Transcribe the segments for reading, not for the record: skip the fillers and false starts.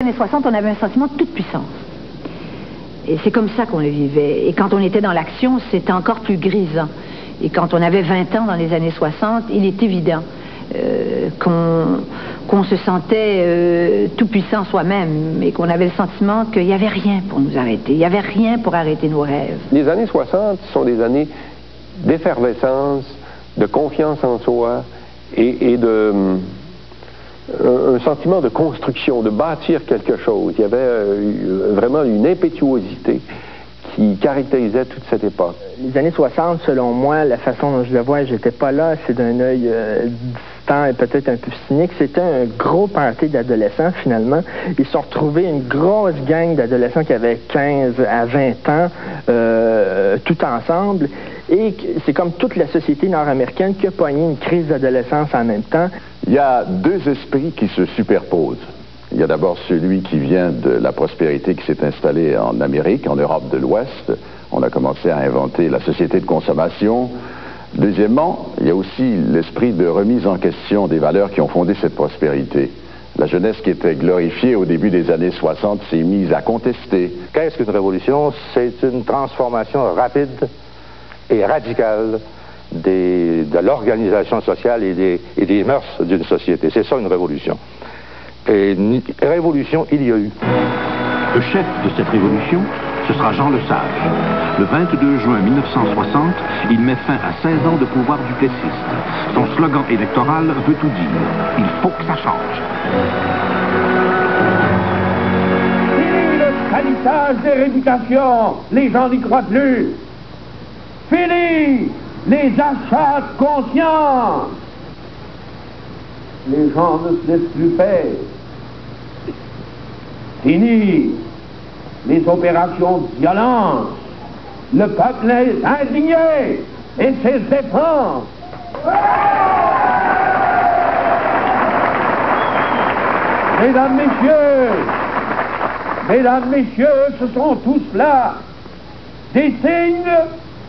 années 60, on avait un sentiment de toute puissance. Et c'est comme ça qu'on le vivait. Et quand on était dans l'action, c'était encore plus grisant. Et quand on avait 20 ans dans les années 60, il est évident qu'on se sentait tout puissant soi-même, et qu'on avait le sentiment qu'il n'y avait rien pour nous arrêter. Il n'y avait rien pour arrêter nos rêves. Les années 60 sont des années d'effervescence, de confiance en soi et de... un sentiment de construction, de bâtir quelque chose. Il y avait vraiment une impétuosité qui caractérisait toute cette époque. Les années 60, selon moi, la façon dont je le vois, j'étais pas là, c'est d'un œil distant et peut-être un peu cynique. C'était un gros party d'adolescents, finalement. Ils se sont retrouvés une grosse gang d'adolescents qui avaient 15 à 20 ans, tout ensemble. Et c'est comme toute la société nord-américaine qui a pogné une crise d'adolescence en même temps. Il y a deux esprits qui se superposent. Il y a d'abord celui qui vient de la prospérité qui s'est installée en Amérique, en Europe de l'Ouest. On a commencé à inventer la société de consommation. Deuxièmement, il y a aussi l'esprit de remise en question des valeurs qui ont fondé cette prospérité. La jeunesse qui était glorifiée au début des années 60 s'est mise à contester. Qu'est-ce qu'une révolution? C'est une transformation rapide et radicale de l'organisation sociale et des mœurs d'une société. C'est ça une révolution. Et une révolution, il y a eu. Le chef de cette révolution, ce sera Jean Lesage. Le 22 juin 1960, il met fin à 16 ans de pouvoir duplessiste. Son slogan électoral veut tout dire. Il faut que ça change. Fini le salissage des réputations. Les gens n'y croient plus. Fini les achats de conscience. Les gens ne se laissent plus faire. Fini les opérations de violence. Le peuple est indigné et sait se défendre. Mesdames, messieurs, ce sont tous là des signes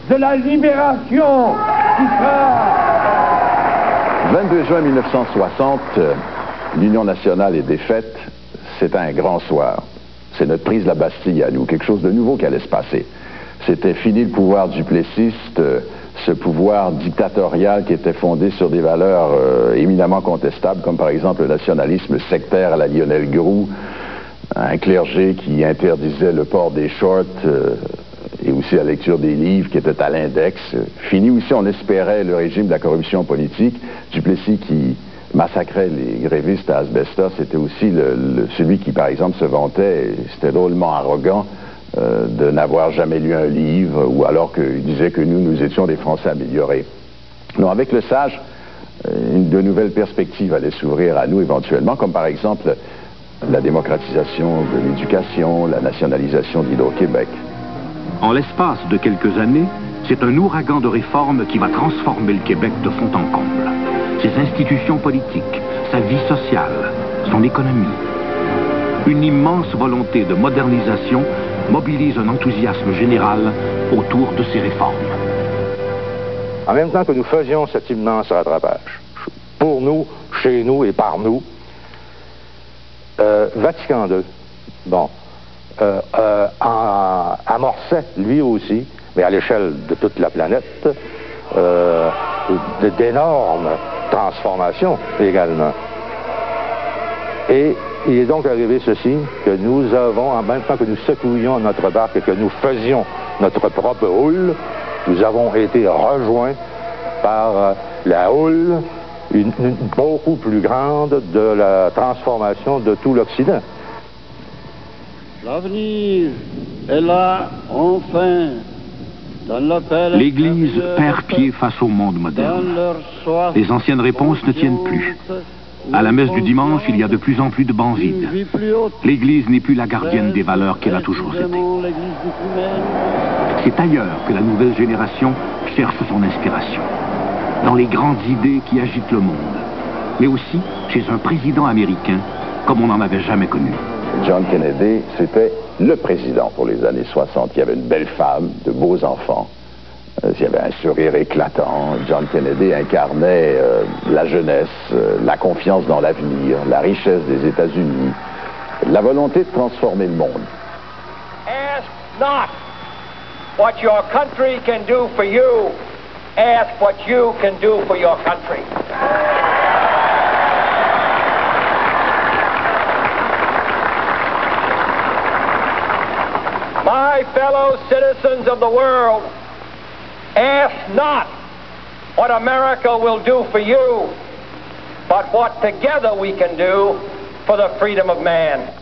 de la libération qui sera... 22 juin 1960, l'Union nationale est défaite. C'est un grand soir. C'est notre prise de la Bastille à nous, quelque chose de nouveau qui allait se passer. C'était fini le pouvoir duplessiste, ce pouvoir dictatorial qui était fondé sur des valeurs éminemment contestables, comme par exemple le nationalisme sectaire à la Lionel Groulx, un clergé qui interdisait le port des shorts et aussi la lecture des livres qui étaient à l'index. Fini aussi, on espérait, le régime de la corruption politique. Duplessis qui massacrait les grévistes à Asbestos, c'était aussi celui qui, par exemple, se vantait, c'était drôlement arrogant, de n'avoir jamais lu un livre, ou alors qu'il disait que nous étions des Français améliorés. Non, avec Lesage, de nouvelles perspectives allaient s'ouvrir à nous éventuellement, comme par exemple la démocratisation de l'éducation, la nationalisation d'Hydro-Québec. En l'espace de quelques années, c'est un ouragan de réformes qui va transformer le Québec de fond en comble. Ses institutions politiques, sa vie sociale, son économie. Une immense volonté de modernisation mobilise un enthousiasme général autour de ces réformes. En même temps que nous faisions cet immense rattrapage, pour nous, chez nous et par nous, Vatican II, amorçait lui aussi, mais à l'échelle de toute la planète, d'énormes transformations également. Et il est donc arrivé ceci, que nous avons, en même temps que nous secouions notre barque et que nous faisions notre propre houle, nous avons été rejoints par la houle, une beaucoup plus grande de la transformation de tout l'Occident. L'avenir est là, enfin. L'Église perd pied face au monde moderne. Les anciennes réponses ne tiennent plus. À la messe du dimanche, il y a de plus en plus de bancs vides. L'Église n'est plus la gardienne des valeurs qu'elle a toujours été. C'est ailleurs que la nouvelle génération cherche son inspiration. Dans les grandes idées qui agitent le monde. Mais aussi chez un président américain comme on n'en avait jamais connu. John Kennedy, c'était le président pour les années 60. Il y avait une belle femme, de beaux enfants. Il y avait un sourire éclatant. John Kennedy incarnait la jeunesse, la confiance dans l'avenir, la richesse des États-Unis, la volonté de transformer le monde. Ask not what your country can do for you. Ask what you can do for your country. My fellow citizens of the world, ask not what America will do for you, but what together we can do for the freedom of man.